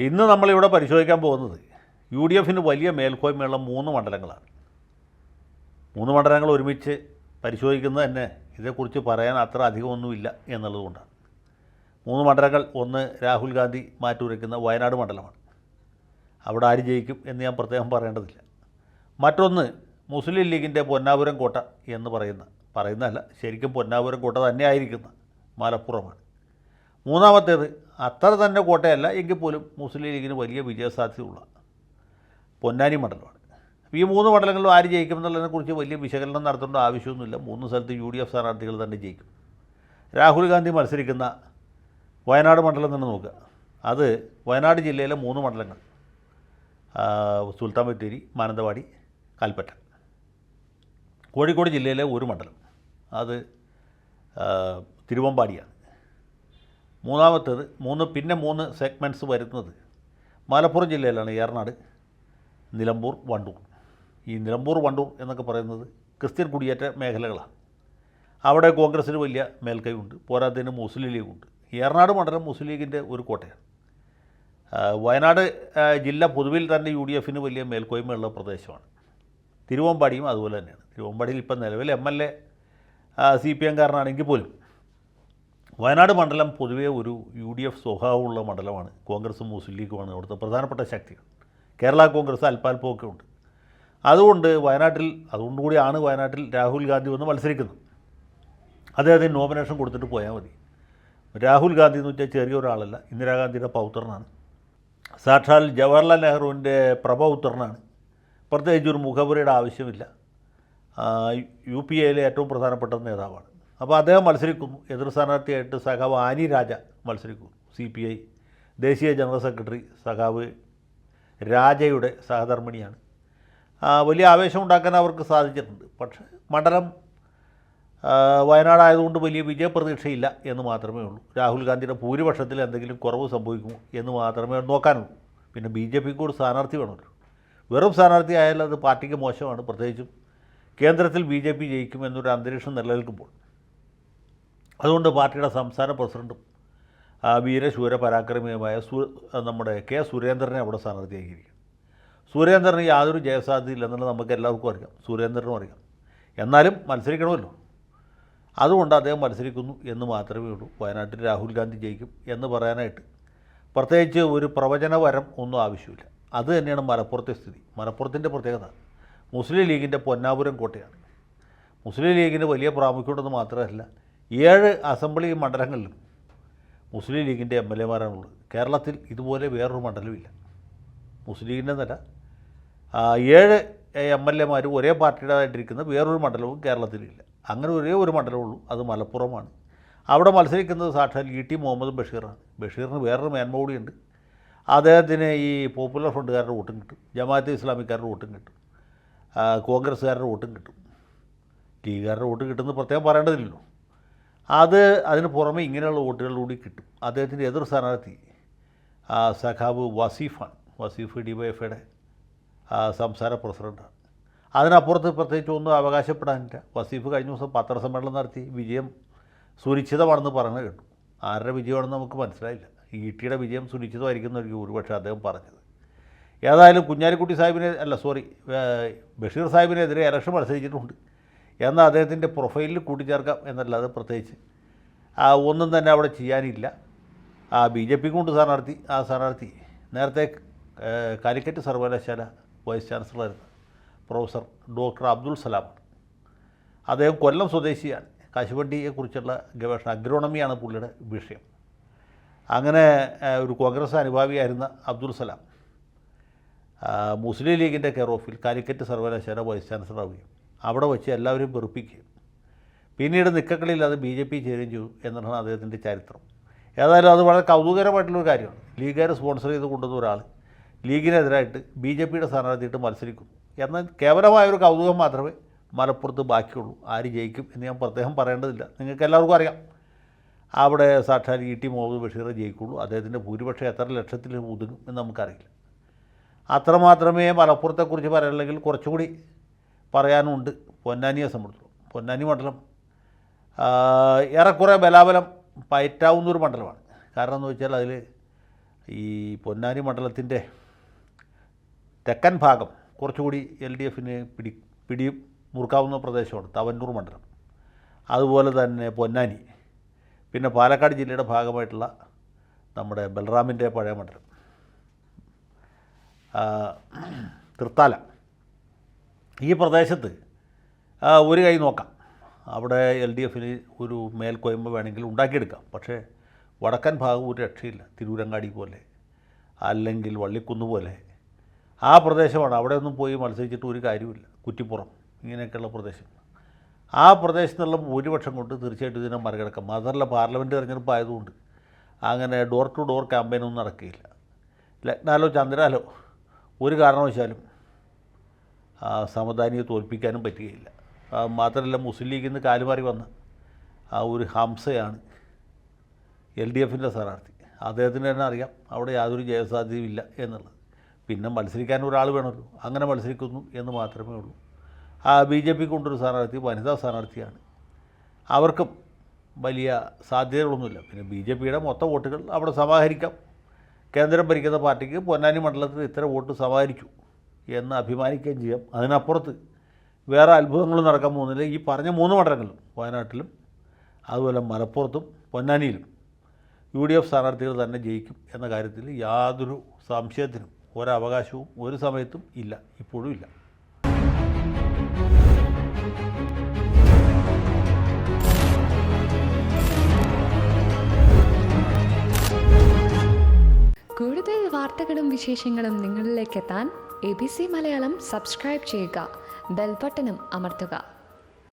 ഇന്ന് നമ്മളിവിടെ പരിശോധിക്കാൻ പോകുന്നത് യു ഡി എഫിന് വലിയ മേൽക്കോയ്മയുള്ള 3 മണ്ഡലങ്ങളാണ്. 3 മണ്ഡലങ്ങൾ ഒരുമിച്ച് പരിശോധിക്കുന്നത് തന്നെ ഇതേക്കുറിച്ച് പറയാൻ അത്ര അധികമൊന്നുമില്ല എന്നുള്ളതുകൊണ്ടാണ്. 3 മണ്ഡലങ്ങൾ, ഒന്ന് രാഹുൽ ഗാന്ധി മാറ്റുരയ്ക്കുന്ന വയനാട് മണ്ഡലമാണ്. അവിടെ ആര് ജയിക്കും എന്ന് ഞാൻ പ്രത്യേകം പറയേണ്ടതില്ല. മറ്റൊന്ന് മുസ്ലിം ലീഗിൻ്റെ പൊന്നാപുരം കോട്ട എന്ന് പറയുന്നതല്ല, ശരിക്കും പൊന്നാപുരം കോട്ട തന്നെ ആയിരിക്കുന്ന മലപ്പുറമാണ്. മൂന്നാമത്തേത് അത്ര തന്നെ കോട്ടയല്ല എങ്കിൽ പോലും മുസ്ലിം ലീഗിന് വലിയ വിജയസാധ്യതയുള്ള പൊന്നാനി മണ്ഡലമാണ്. അപ്പോൾ ഈ 3 മണ്ഡലങ്ങളിലും ആര് ജയിക്കുമെന്നുള്ളതിനെക്കുറിച്ച് വലിയ വിശകലനം നടത്തേണ്ട ആവശ്യമൊന്നുമില്ല. 3 സ്ഥലത്ത് യു ഡി എഫ് സ്ഥാനാർത്ഥികൾ തന്നെ ജയിക്കും. രാഹുൽ ഗാന്ധി മത്സരിക്കുന്ന വയനാട് മണ്ഡലം തന്നെ നോക്കുക. അത് വയനാട് ജില്ലയിലെ 3 മണ്ഡലങ്ങൾ, സുൽത്താൻ ബത്തേരി, മാനന്തവാടി, കൽപ്പറ്റ. കോഴിക്കോട് ജില്ലയിലെ 1 മണ്ഡലം, അത് തിരുവമ്പാടിയാണ്. മൂന്നാമത്തേത് പിന്നെ 3 സെഗ്മെൻറ്റ്സ് വരുന്നത് മലപ്പുറം ജില്ലയിലാണ്. ഏറനാട്, നിലമ്പൂർ, വണ്ടൂർ. ഈ നിലമ്പൂർ, വണ്ടൂർ എന്നൊക്കെ പറയുന്നത് ക്രിസ്ത്യൻ കുടിയേറ്റ മേഖലകളാണ്. അവിടെ കോൺഗ്രസ്സിന് വലിയ മേൽക്കൈയുണ്ട്, പോരാത്തതിന് മുസ്ലിം ലീഗുണ്ട്. ഏറനാട് മണ്ഡലം മുസ്ലിം ലീഗിൻ്റെ ഒരു കോട്ടയാണ്. വയനാട് ജില്ല പൊതുവിൽ തന്നെ യു ഡി എഫിന് വലിയ മേൽക്കോയ്മയുള്ള പ്രദേശമാണ്. തിരുവമ്പാടിയും അതുപോലെ തന്നെയാണ്. തിരുവമ്പാടിയിൽ ഇപ്പം നിലവിൽ MLA CPM കാരനാണെങ്കിൽ പോലും വയനാട് മണ്ഡലം പൊതുവേ ഒരു UDF സ്വഭാവമുള്ള മണ്ഡലമാണ്. കോൺഗ്രസും മുസ്ലിം ലീഗുമാണ് അവിടുത്തെ പ്രധാനപ്പെട്ട ശക്തികൾ. കേരള കോൺഗ്രസ് അല്പാൽപ്പമൊക്കെ ഉണ്ട്. അതുകൊണ്ടുകൂടിയാണ് വയനാട്ടിൽ രാഹുൽ ഗാന്ധി വന്ന് മത്സരിക്കുന്നത്. അദ്ദേഹത്തിന് നോമിനേഷൻ കൊടുത്തിട്ട് പോയാൽ മതി. രാഹുൽ ഗാന്ധി എന്ന് വെച്ചാൽ ചെറിയ ഒരാളല്ല, ഇന്ദിരാഗാന്ധിയുടെ പൗത്രനാണ്. സാക്ഷാൽ ജവഹർലാൽ നെഹ്റുവിൻ്റെ പ്രപൗത്രനാണ്. പ്രത്യേകിച്ച് ഒരു മുഖപുരയുടെ ആവശ്യമില്ല. UPAയിലെ ഏറ്റവും പ്രധാനപ്പെട്ട നേതാവാണ്. അപ്പോൾ അദ്ദേഹം മത്സരിക്കുന്നു. എതിർ സ്ഥാനാർത്ഥിയായിട്ട് സഖാവ് ആനി രാജ മത്സരിക്കുന്നു. CPI ദേശീയ ജനറൽ സെക്രട്ടറി സഖാവ് രാജയുടെ സഹധർമ്മിണിയാണ്. വലിയ ആവേശമുണ്ടാക്കാൻ അവർക്ക് സാധിച്ചിട്ടുണ്ട്. പക്ഷേ മണ്ഡലം വയനാടായതുകൊണ്ട് വലിയ വിജയപ്രതീക്ഷയില്ല എന്ന് മാത്രമേ ഉള്ളൂ. രാഹുൽ ഗാന്ധിയുടെ ഭൂരിപക്ഷത്തിൽ എന്തെങ്കിലും കുറവ് സംഭവിക്കുമോ എന്ന് മാത്രമേ നോക്കാനുള്ളൂ. പിന്നെ BJPക്ക് കൂടി സ്ഥാനാർത്ഥി വേണമല്ലോ. വെറും സ്ഥാനാർത്ഥി ആയാലും അത് പാർട്ടിക്ക് മോശമാണ്. പ്രത്യേകിച്ചും കേന്ദ്രത്തിൽ BJP ജയിക്കുമെന്നൊരു അന്തരീക്ഷം നിലനിൽക്കുമ്പോൾ. അതുകൊണ്ട് പാർട്ടിയുടെ സംസ്ഥാന പ്രസിഡൻറ്റും വീരശൂര പരാക്രമിയുമായ നമ്മുടെ K. സുരേന്ദ്രനെ അവിടെ സ്ഥാനാർത്ഥിയാക്കിയിരിക്കും. സുരേന്ദ്രന് യാതൊരു ജയസാധ്യതയില്ലെന്നുള്ളത് നമുക്ക് എല്ലാവർക്കും അറിയാം, സുരേന്ദ്രനും അറിയാം. എന്നാലും മത്സരിക്കണമല്ലോ. അതുകൊണ്ട് അദ്ദേഹം മത്സരിക്കുന്നു എന്ന് മാത്രമേ ഉള്ളൂ. വയനാട്ടിൽ രാഹുൽ ഗാന്ധി ജയിക്കും എന്ന് പറയാനായിട്ട് പ്രത്യേകിച്ച് ഒരു പ്രവചനവരം ഒന്നും ആവശ്യമില്ല. അത് തന്നെയാണ് മലപ്പുറത്തെ സ്ഥിതി. മലപ്പുറത്തിൻ്റെ പ്രത്യേകത മുസ്ലിം ലീഗിൻ്റെ പൊന്നാപുരം കോട്ടയാണ്. മുസ്ലിം ലീഗിന് വലിയ പ്രാമുഖ്യമുണ്ടെന്ന് മാത്രമല്ല, 7 അസംബ്ലി മണ്ഡലങ്ങളിലും മുസ്ലിം ലീഗിൻ്റെ MLAമാരാണുള്ളത്. കേരളത്തിൽ ഇതുപോലെ വേറൊരു മണ്ഡലമില്ല. മുസ്ലിം ലീഗിൻ്റെ നില 7 MLAമാർ ഒരേ പാർട്ടിയുടേതായിട്ടിരിക്കുന്ന വേറൊരു മണ്ഡലവും കേരളത്തിലില്ല. അങ്ങനെ ഒരേ ഒരു മണ്ഡലമുള്ളൂ, അത് മലപ്പുറമാണ്. അവിടെ മത്സരിക്കുന്നത് സാക്ഷാൽ ET മുഹമ്മദ് ബഷീറാണ്. ബഷീറിന് വേറൊരു മേന്മ കൂടിയുണ്ട്. അദ്ദേഹത്തിന് ഈ പോപ്പുലർ ഫ്രണ്ടുകാരുടെ വോട്ടും കിട്ടും, ജമാഅത്തെ ഇസ്ലാമിക്കാരുടെ വോട്ടും കിട്ടും, കോൺഗ്രസ്സുകാരുടെ വോട്ടും കിട്ടും, ലീഗുകാരുടെ വോട്ട് കിട്ടുമെന്ന് പ്രത്യേകം പറയേണ്ടതില്ലല്ലോ. അതിന് പുറമെ ഇങ്ങനെയുള്ള വോട്ടുകൾ കൂടി കിട്ടും. അദ്ദേഹത്തിൻ്റെ എതിർ സ്ഥാനാർത്ഥി സഖാവ് വസീഫാണ്. വസീഫ് DYFയുടെ സംസ്ഥാന പ്രസിഡൻ്റാണ്. അതിനപ്പുറത്ത് പ്രത്യേകിച്ച് ഒന്നും അവകാശപ്പെടാനില്ല. വസീഫ് കഴിഞ്ഞ ദിവസം പത്രസമ്മേളനം നടത്തി വിജയം സുനിശ്ചിതമാണെന്ന് പറയുന്നത് കേട്ടു. ആരുടെ വിജയമാണെന്ന് നമുക്ക് മനസ്സിലായില്ല. ETയുടെ വിജയം സുനിശ്ചിതമായിരിക്കുന്നതായിരിക്കും ഒരുപക്ഷെ അദ്ദേഹം പറഞ്ഞത്. ഏതായാലും കുഞ്ഞാലിക്കുട്ടി ബഷീർ സാഹിബിനെതിരെ ഇലക്ഷൻ മത്സരിച്ചിട്ടുണ്ട് എന്ന് അദ്ദേഹത്തിൻ്റെ പ്രൊഫൈലിൽ കൂട്ടിച്ചേർക്കാം എന്നല്ലാതെ പ്രത്യേകിച്ച് ഒന്നും തന്നെ അവിടെ ചെയ്യാനില്ല. BJPക്ക് കൊണ്ട് സ്ഥാനാർത്ഥി. ആ സ്ഥാനാർത്ഥി നേരത്തെ കാലിക്കറ്റ് സർവകലാശാല വൈസ് ചാൻസലറായിരുന്നു പ്രൊഫസർ ഡോക്ടർ അബ്ദുൾ സലാമാണ്. അദ്ദേഹം കൊല്ലം സ്വദേശിയാണ്. കശുവണ്ടിയെക്കുറിച്ചുള്ള ഗവേഷണം, അഗ്രോണമിയാണ് പുള്ളിയുടെ വിഷയം. അങ്ങനെ ഒരു കോൺഗ്രസ് അനുഭാവിയായിരുന്ന അബ്ദുൾ സലാം മുസ്ലിം ലീഗിൻ്റെ കെയർ ഓഫിൽ കാലിക്കറ്റ് സർവകലാശാല വൈസ് ചാൻസലറാവുകയും അവിടെ വെച്ച് എല്ലാവരും വെറുപ്പിക്കുകയും പിന്നീട് നിക്കക്കളില്ലാതെ BJP ചേരുകയും ചെയ്തു എന്നാണ് അദ്ദേഹത്തിൻ്റെ ചരിത്രം. ഏതായാലും അത് വളരെ കൗതുകരമായിട്ടുള്ളൊരു കാര്യമാണ്. ലീഗുകാർ സ്പോൺസർ ചെയ്ത് കൊണ്ടുവന്ന ഒരാൾ ലീഗിനെതിരായിട്ട് BJPയുടെ സ്ഥാനാർത്ഥിയിട്ട് മത്സരിക്കുന്നു എന്നാൽ കേവലമായൊരു കൗതുകം മാത്രമേ മലപ്പുറത്ത് ബാക്കിയുള്ളൂ. ആര് ജയിക്കും എന്ന് ഞാൻ പ്രത്യേകം പറയേണ്ടതില്ല, നിങ്ങൾക്ക് എല്ലാവർക്കും അറിയാം. അവിടെ സാക്ഷാൽ ET മുഹമ്മദ് ബഷീർ ജയിക്കുള്ളൂ. അദ്ദേഹത്തിൻ്റെ ഭൂരിപക്ഷം എത്ര ലക്ഷത്തിൽ ഒതുങ്ങും എന്ന് നമുക്കറിയില്ല. അത്രമാത്രമേ മലപ്പുറത്തെക്കുറിച്ച് പറയാനുള്ളെങ്കിൽ കുറച്ചുകൂടി പറയാനുണ്ട്. പൊന്നാനിയെ സംബന്ധിച്ചു പൊന്നാനി മണ്ഡലം ഏറെക്കുറെ ബലാബലം പയറ്റാവുന്നൊരു മണ്ഡലമാണ്. കാരണം എന്ന് വെച്ചാൽ അതിൽ ഈ പൊന്നാനി മണ്ഡലത്തിൻ്റെ തെക്കൻ ഭാഗം കുറച്ചുകൂടി LDFന് പിടി മുറുക്കാവുന്ന പ്രദേശമാണ് തവന്നൂർ മണ്ഡലം, അതുപോലെ തന്നെ പൊന്നാനി, പിന്നെ പാലക്കാട് ജില്ലയുടെ ഭാഗമായിട്ടുള്ള നമ്മുടെ ബൽറാമിൻ്റെ പഴയ മണ്ഡലം തൃത്താല. ഈ പ്രദേശത്ത് ഒരു കൈ നോക്കാം, അവിടെ LDFന് ഒരു മേൽക്കോയ്മ വേണമെങ്കിൽ ഉണ്ടാക്കിയെടുക്കാം. പക്ഷേ വടക്കൻ ഭാഗം ഒരു രക്ഷയില്ല. തിരൂരങ്ങാടി പോലെ അല്ലെങ്കിൽ വള്ളിക്കുന്ന് പോലെ ആ പ്രദേശമാണ്. അവിടെ ഒന്നും പോയി മത്സരിച്ചിട്ട് ഒരു കാര്യമില്ല. കുറ്റിപ്പുറം ഇങ്ങനെയൊക്കെയുള്ള പ്രദേശം, ആ പ്രദേശത്തുള്ള ഭൂരിപക്ഷം കൊണ്ട് തീർച്ചയായിട്ടും ഇതിനെ മറികടക്കാം. മാത്രമല്ല പാർലമെൻറ്റ് തിരഞ്ഞെടുപ്പ് ആയതുകൊണ്ട് അങ്ങനെ ഡോർ ടു ഡോർ ക്യാമ്പയിനൊന്നും നടക്കുകയില്ല. ലഗ്നാലോ ചന്ദ്രാലോ ഒരു കാരണവശാലും സമദാനിയെ തോൽപ്പിക്കാനും പറ്റുകയില്ല. മാത്രമല്ല മുസ്ലിം ലീഗിൽ നിന്ന് കാലുമാറി വന്ന ഒരു ഹംസയാണ് LDFൻ്റെ സ്ഥാനാർത്ഥി. അദ്ദേഹത്തിന് തന്നെ അറിയാം അവിടെ യാതൊരു ജയസാധ്യതയുമില്ല എന്നുള്ളത്. പിന്നെ മത്സരിക്കാൻ ഒരാൾ വേണമല്ലോ, അങ്ങനെ മത്സരിക്കുന്നു എന്ന് മാത്രമേ ഉള്ളൂ. BJP കൊണ്ടൊരു സ്ഥാനാർത്ഥി വനിതാ സ്ഥാനാർത്ഥിയാണ്. അവർക്കും വലിയ സാധ്യതകളൊന്നുമില്ല. പിന്നെ BJPയുടെ മൊത്തം വോട്ടുകൾ അവിടെ സമാഹരിക്കാം. കേന്ദ്രം ഭരിക്കുന്ന പാർട്ടിക്ക് പൊന്നാനി മണ്ഡലത്തിൽ ഇത്ര വോട്ട് സമാഹരിച്ചു എന്ന് അഭിമാനിക്കുകയും ചെയ്യാം. അതിനപ്പുറത്ത് വേറെ അത്ഭുതങ്ങളും നടക്കാൻ പോകുന്നില്ല. ഈ പറഞ്ഞ 3 മണ്ഡലങ്ങളിലും, വയനാട്ടിലും അതുപോലെ മലപ്പുറത്തും പൊന്നാനിയിലും UDF സ്ഥാനാർത്ഥികൾ തന്നെ ജയിക്കും എന്ന കാര്യത്തിൽ യാതൊരു സംശയത്തിനും ഒരവകാശവും ഒരു സമയത്തും ഇല്ല, ഇപ്പോഴും ഇല്ല. കൂടുതൽ വാർത്തകളും വിശേഷങ്ങളും നിങ്ങളിലേക്ക് എത്താൻ ABC മലയാളം സബ്സ്ക്രൈബ് ചെയ്യുക, ബെൽ ബട്ടണും അമർത്തുക.